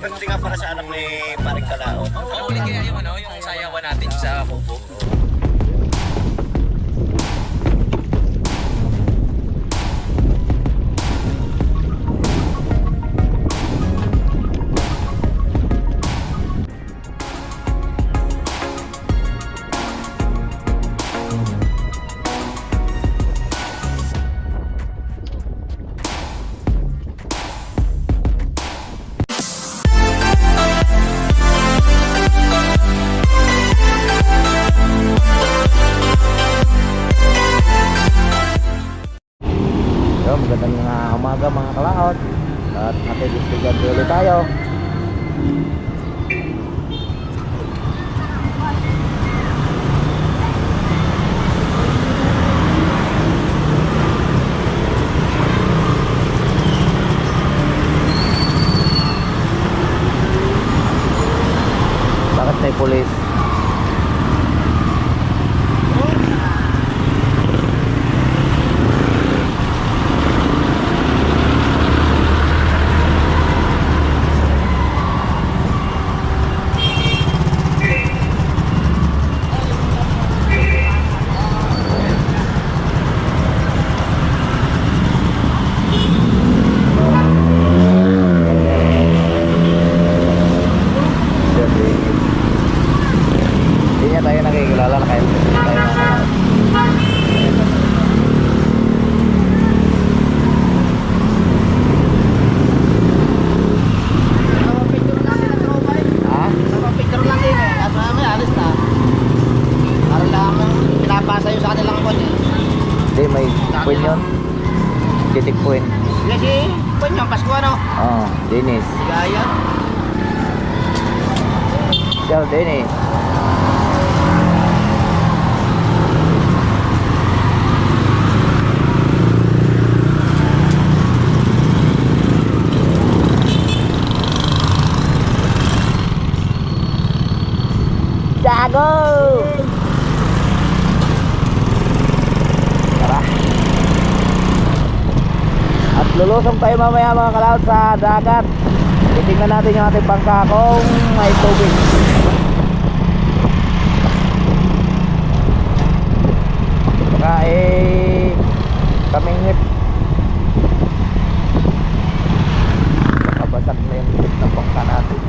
birthday nga para sa anak ni Paring Kalao. Mahuli kaya yung ano, yung sayawan natin sa Kubo. Magandang umaga mga kalaot. At nakikistigan ulit tayo. Bakit may pulis? Tayo nakikilala na kayo tayo Picture lang din eh. At may alis na. Para lang pinapasa yung sa kanilang kwan eh. hindi may point yun, titik point. Kasi kwan yung Pasko ano? Oo, Dennis Gaya. Sir Dennis. Jago! Tara. At lulusong tayo mamaya mga kalaot sa dagat. Titingnan natin yung ating bangka kung may tubig. Baka kamingit. Baka basag na yung tip ng bangka natin.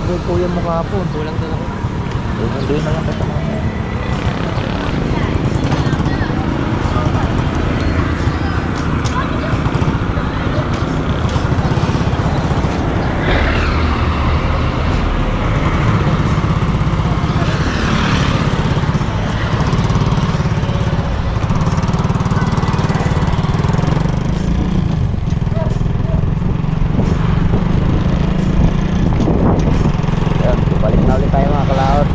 kay kuya mo kahapon. Kulang doon ako. Doon na lang kita mamaya. Yan, balik na ulit tayo mga kalaot.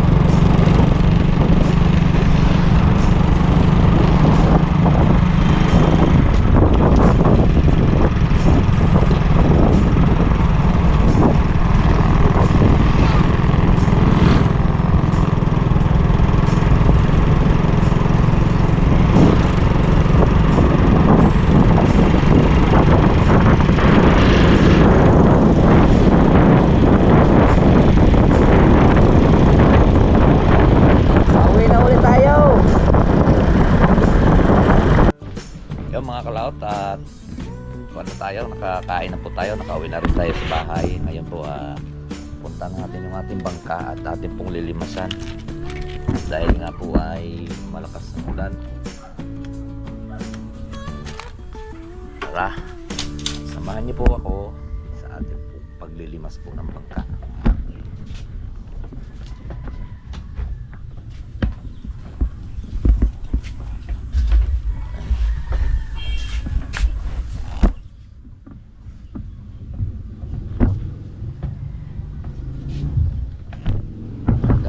Pauwi na ulit tayo. Yung mga kalaot at ano tayo, nakakain na po tayo, nakauwi na rin tayo sa bahay. Ngayon po punta natin yung ating bangka at ating pong lilimasan dahil nga po ay malakas na ulan. Tara, samahan niyo po ako sa ating pong paglilimas po ng bangka.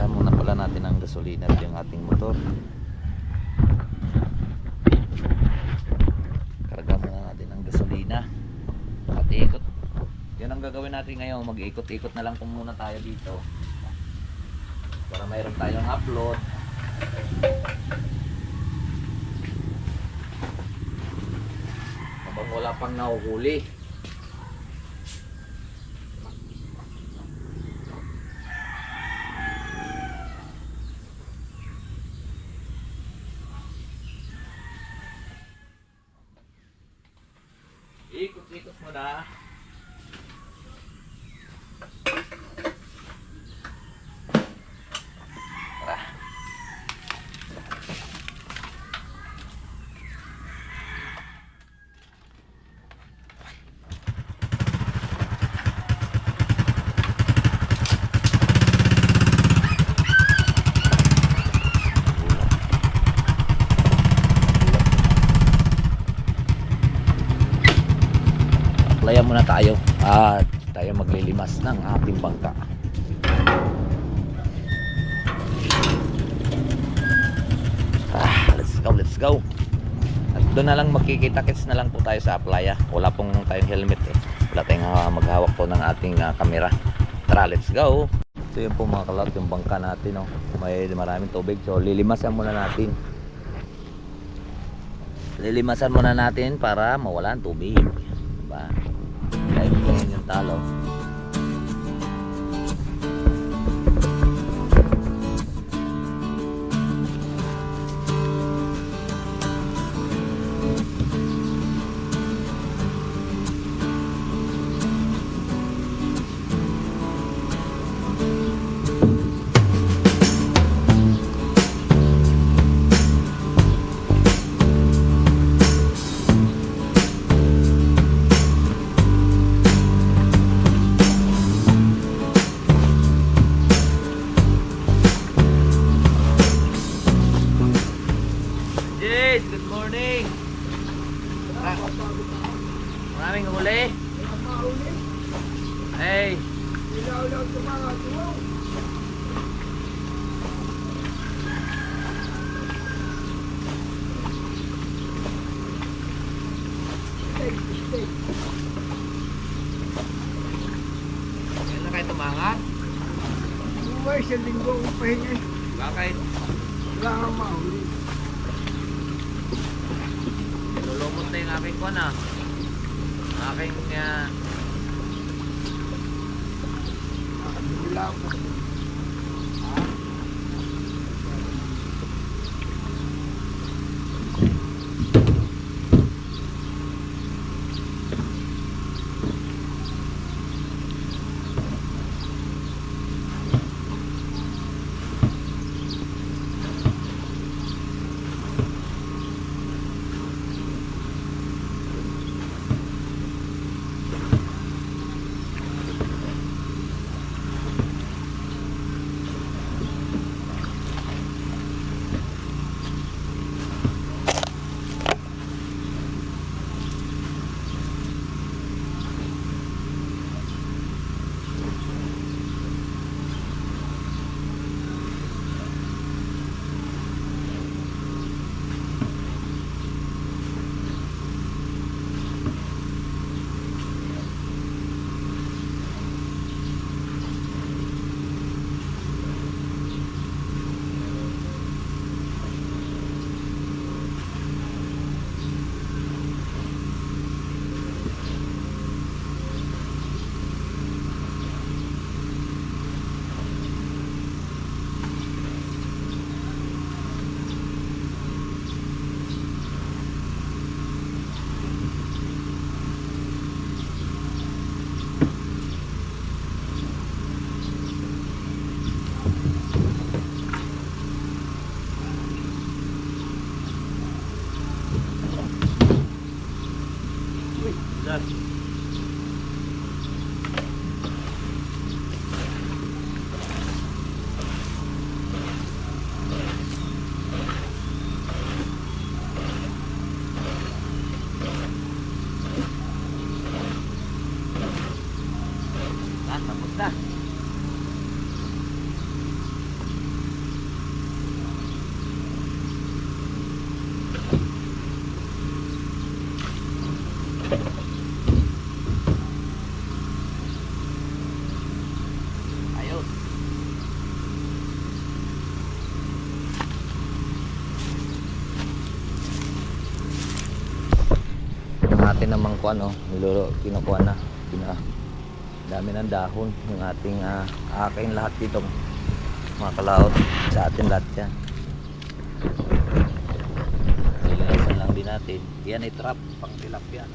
Muna pala natin ang gasolina at yung ating motor. Karga muna natin ang gasolina at ikot. Yun ang gagawin natin ngayon, mag-ikot-ikot na lang po muna tayo dito para mayroon tayong upload. Habang wala pang nahuhuli. Ikot-ikot mo na. Tara. Applyan muna tayo at tayo maglilimas ng ating bangka. Let's go. At doon na lang magkikita-kits na lang po tayo sa playa. Wala pong tayong helmet eh. Wala tayong maghawak po ng ating kamera. Tara, let's go. So yun po mga kalot, yung bangka natin, oh. May maraming tubig, so lilimasan muna natin. Lilimasan muna natin para mawala ang tubig, diba? Dahil yung talo. Good morning. Maraming huli. Hey. Kailan na kayo tumangat? Uy, sa linggo ko pahinga. Bakit? Wala kang mahuli. Lulumot na yung aking kuwan ah. Aking Wala ko. Ah, tapos na. Ayos. Yung atin namang kuan, oh, kinukuha na. Dami ng dahon yung ating akin lahat dito mga kalaot, sa atin lahat yan. Nilinisan lang din natin. Yan ay trap pang tilapia.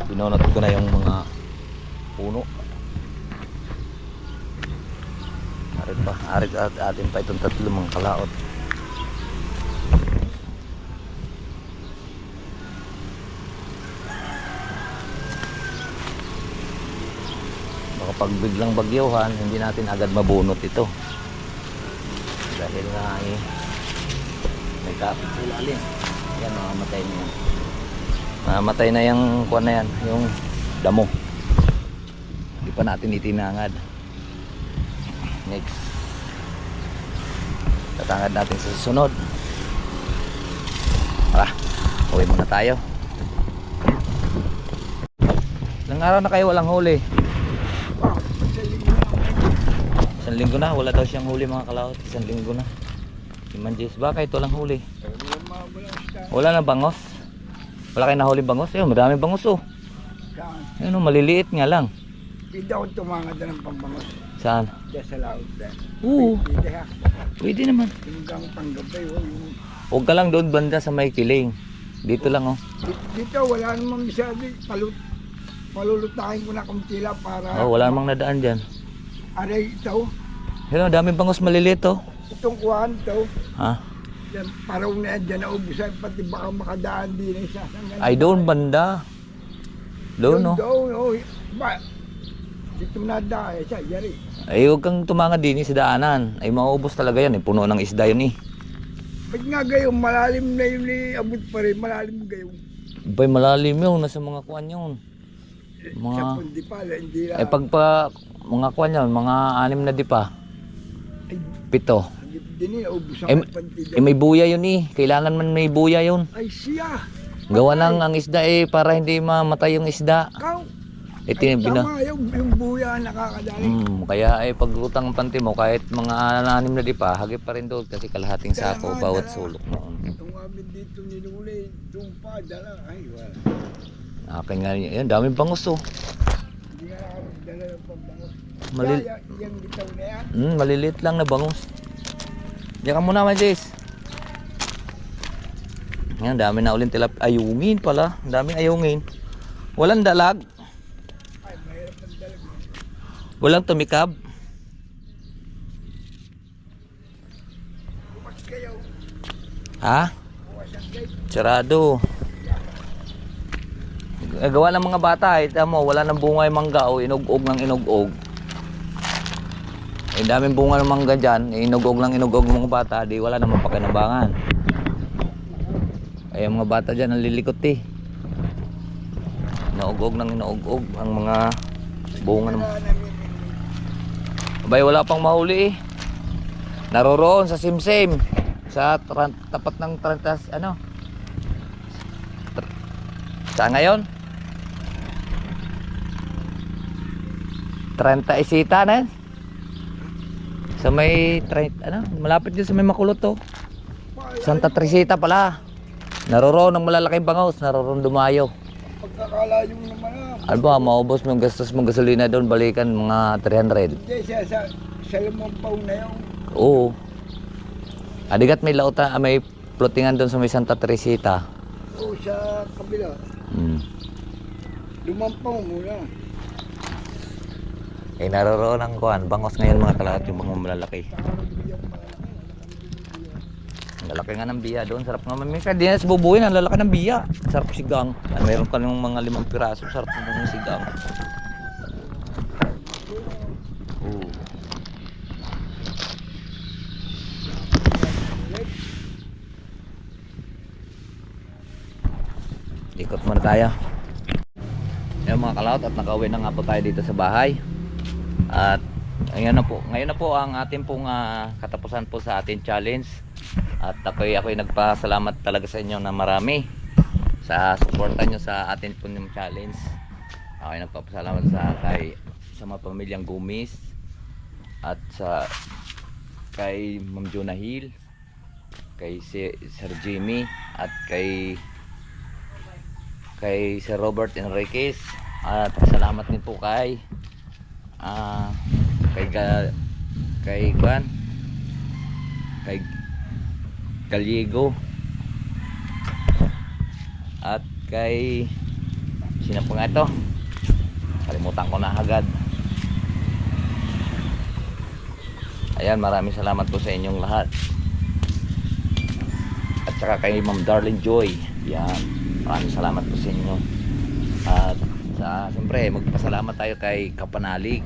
Binonot ko na yung mga puno. Arit at atin pa itong tatlo mga kalaot. Baka pag biglang bagyuhan, hindi natin agad mabunot ito. Dahil nga may kapit sa ilalim. Yan, mamamatay na yan. Mamatay na yung kuwan na yan, yung damo. Hindi pa natin itinangad. Next, tatangad natin sa susunod. Tara, uwi muna tayo. Ilang araw na kayo walang huli? Isang linggo na, wala daw siyang huli mga kalaot. Isang linggo na. Si Manjis, bakit walang huli? Wala na bangos? Wala kayo nahuli bangos? Ayun, madami bangos oh. Ayun oh, maliliit nga lang. Pwede akong tumangad na ng pambangos. Saan? Diyan sa laot dahil. Oo, Pwede ha. pwede naman. Hanggang panggabay. Huwag ka lang doon banda sa may kiling. Dito lang oh. Dito wala namang masyado. Palulutahin ko na kung tila para. Oh, wala namang nadaan dyan. Aray ito. Ayun, daming bangos maliliit oh. Itong kuhaan ito. Ha? Yan, parang na yan na ubusan. Pati baka makadaan din ay sasanggan. Ay doon banda. Doon oh. Doon oh. Ba? Dito na daan. Siya, yari. Ay huwag kang tumangad din sa daanan. Ay mauubos talaga yan eh. Puno ng isda yun eh. Ba't nga gayon? Malalim na yun eh. Abot pa rin. Malalim gayon. Bay malalim yun. Nasa mga kuwan yun. Sa pundi pala. Hindi lang. Ay pagpa mga kuwan yun. Mga 6 na di pa. Ay, 7. din eh. Ubusan Eh, ko panti. Eh may buya yun eh. Kailangan man may buya yun. Ay siya. Gawa ng ang isda eh para hindi mamatay yung isda. Ikaw. Ito Ay, yung tama yung buya nakakadali. kaya ay paglutang ang panty mo kahit mga 6 na di pa, hagip pa rin doon kasi kalahating sako Dala, bawat dala. sulok noon. Itong amin dito ninuli, tumpa, dala. Ay, wala. Akin nga yan, daming bangus oh. Hindi nga nakakadala ng pambango. Malil- Yung bitaw na yan. maliliit lang na bangus. Diyan ka muna, Majis. Yan, dami na ulit ayungin pala. Daming ayungin. Walang dalag. Ay, mahirap ng dalag. Walang tumikab. Bukas kayo, Ha? bukas ang gate. Sarado. Gawa ng mga bata eh. Tama mo, wala nang bunga yung mangga o inugog ng inugog. Eh, daming bunga ng mangga dyan. Inugog ng inugog ng mga bata. Di wala namang pakinabangan. Ay, ang mga bata dyan ang lilikot eh. Inaugog ng inaugog ang mga bunga ng... Wala namin. Abay, wala pang mahuli eh. Naroroon sa Simsim. Sa tapat ng 30, ano? Saan ngayon? 30 isita na yan. Sa may, ano? Malapit din sa may Makulot to. Santa Teresita pala. Naroroon ng malalaking bangaws. Naroroon dumayo. Pagkakalayo mo naman Ano ba, maubos mo yung gastos mong gasolina doon, balikan mga 300. Hindi, sa Lumampaw na yun. Oo. Adigat may lauta, may floatingan doon sa may Santa Teresita. O sa kabila. Lumampaw muna. Eh, naroroon ang kuhan. Bangos ngayon mga kalahat yung mga malalaki. Ang lalaki nga ng biya doon. Sarap nga mamika. Di na sa bubuhin. Ang lalaki ng biya. Sarap sigang. Mayroon ka ng mga 5 piraso. Sarap ng sigang. Oo. Ikot muna tayo. Ayan mga kalawat, at nakauwi na nga po tayo dito sa bahay. At ngayon na po ang ating pong katapusan po sa ating challenge. At ako'y nagpasalamat talaga sa inyo na marami sa suporta nyo sa ating pong challenge. Ako'y nagpapasalamat sa mga pamilyang Gumis at kay Ma'am Jonah Hill, kay Sir Jimmy at kay Sir Robert Enriquez. At salamat din po kay Gallego at kay sino po nga ito, kalimutan ko na agad. Ayan, maraming salamat po sa inyong lahat. At saka kay Ma'am Darlene Joy. Yan, maraming salamat po sa inyo. At siyempre magpasalamat tayo kay Kapanalig.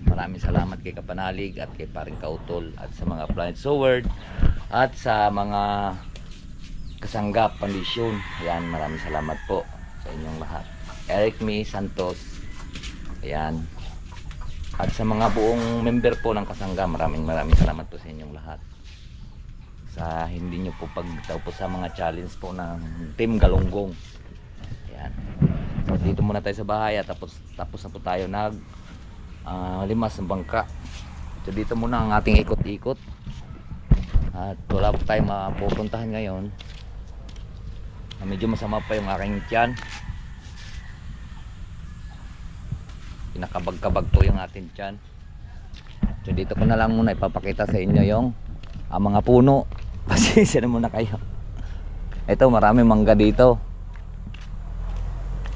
Maraming salamat kay Kapanalig at kay Paring Kautol at sa mga Planet Soward at sa mga kasanggap Pandisyon. Ayan, maraming salamat po sa inyong lahat. Eric May Santos. Ayan. At sa mga buong member po ng kasangga, maraming salamat po sa inyong lahat. Sa hindi nyo po pagtapos sa mga challenge po ng Team Galunggong. Ayan. So dito muna tayo sa bahay at tapos na po tayo limas ng bangka. So dito muna ang ating ikot-ikot. At wala po tayong mapupuntahan ngayon. Medyo masama pa yung aking tiyan. Pinakabag-kabag po yung ating tiyan. So dito ko na lang muna ipapakita sa inyo yung mga puno. Pasensya na muna kayo. Ito, marami mangga dito.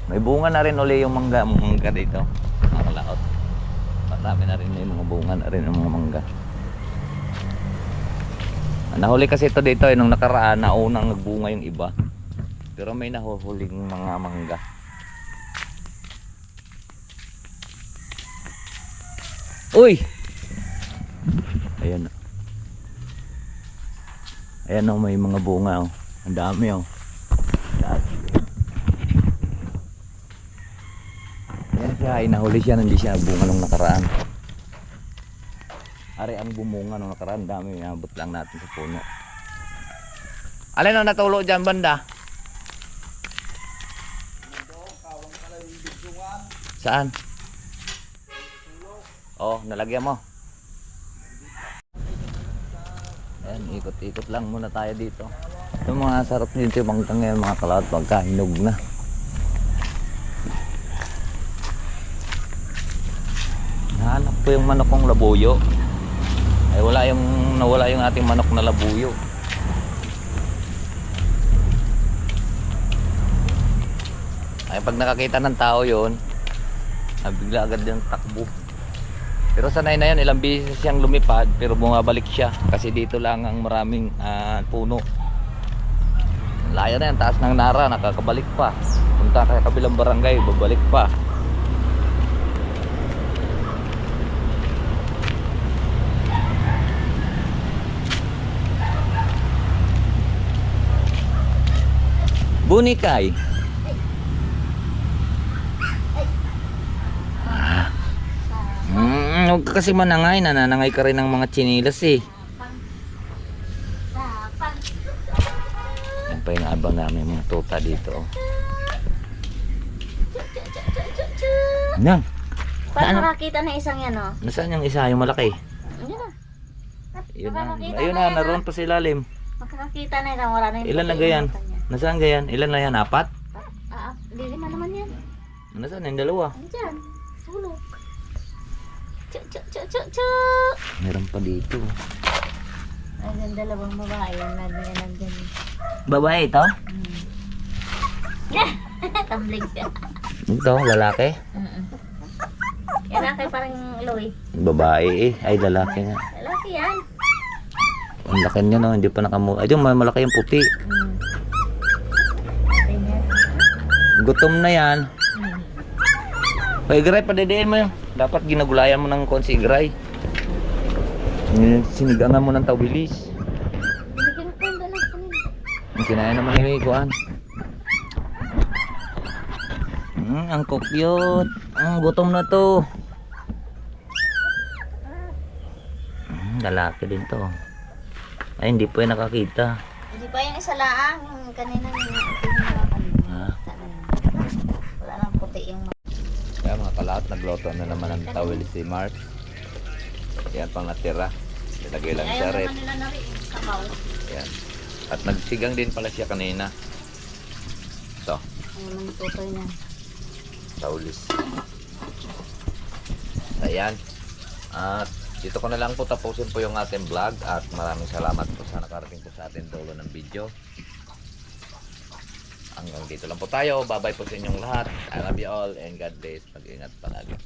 May bunga na rin uli yung mangga dito. Mga laot. Marami na rin yung mga bunga na rin yung mga mangga. Nahuli kasi ito dito nung nakaraan na unang nagbunga yung iba. Pero may nahuhuling mga mangga. Uy! Ayan. Ayan o, may mga bunga o. Ang dami o. Ayan siya, inahuli siya, hindi siya bunga nung nakaraan. Ari ang bumunga nung nakaraan, dami, inabot lang natin sa puno. Alin o natulo dyan banda? Saan? Oh, nalagyan mo. Ayan, ikot-ikot lang muna tayo dito. Yung mga sarap dito yung mangga ngayon mga kalawat, pagkahinog na. Nahanap ko yung manok kong labuyo. Ay nawala yung ating manok na labuyo. Ay pag nakakita ng tao yon, bigla agad yung takbo. Pero sanay na yan, ilang beses siyang lumipad pero bumabalik siya kasi dito lang ang maraming puno. Layo na yan, taas ng Nara, nakakabalik pa. Punta kay kabilang barangay, babalik pa. Bunikay. Huwag ka kasi manangay, nananangay ka rin ng mga chinilas eh. Yan pa inaabang namin mga tuta dito. Nang, Paano makakita ng isang yan, oh? nasaan yung isa, yung malaki? Yun na. Yun na, Makakakita ayun na na, yan, naroon pa sa ilalim. Makakakita na yan, wala na yung Ilan na puti gayan? yung mata niya. Nasaan gayan? Ilan na yan? 4? Lima naman yan. Nasaan yung 2? Andyan, sulok. Chu. Meron pa dito. Ayun, dalawang babae, yan nandyan. Babae ito? Tambling siya. Ito, lalaki? Yan na kay parang Louie. Babae eh, ay lalaki nga. Lalaki yan. Ang laki niya no, hindi pa nakamu... Ay, yung malaki yung puti. Ganyan. Gutom na yan. Ay, Gray, padidiin mo yun. Dapat ginagulayan mo ng konsi, Gray. Sinigangan mo ng tawilis. Binigyan ko yung dalang kanina. Ang kinaya naman yung ikuan. Ang cute. Gutom na to. Lalaki din to. Ay, hindi po yung nakakita. Hindi pa yung isa laang. Yung kanina Ah. wala nang puti yung Kaya mga kalaot, nagloto na naman ang tawil si Mark. Yan pang natira. Ilagay lang sa ayaw rep. naman nila na rin. Kapaw. Yan. At nagsigang din pala siya kanina. Ito, Ayaw naman tutoy na. taulis. Ayan. At dito ko na lang po tapusin po yung ating vlog. At maraming salamat po sa nakarating po sa ating dulo ng video. Hanggang dito lang po tayo. Bye bye po sa inyong lahat. I love you all and God bless. Mag-ingat palagi.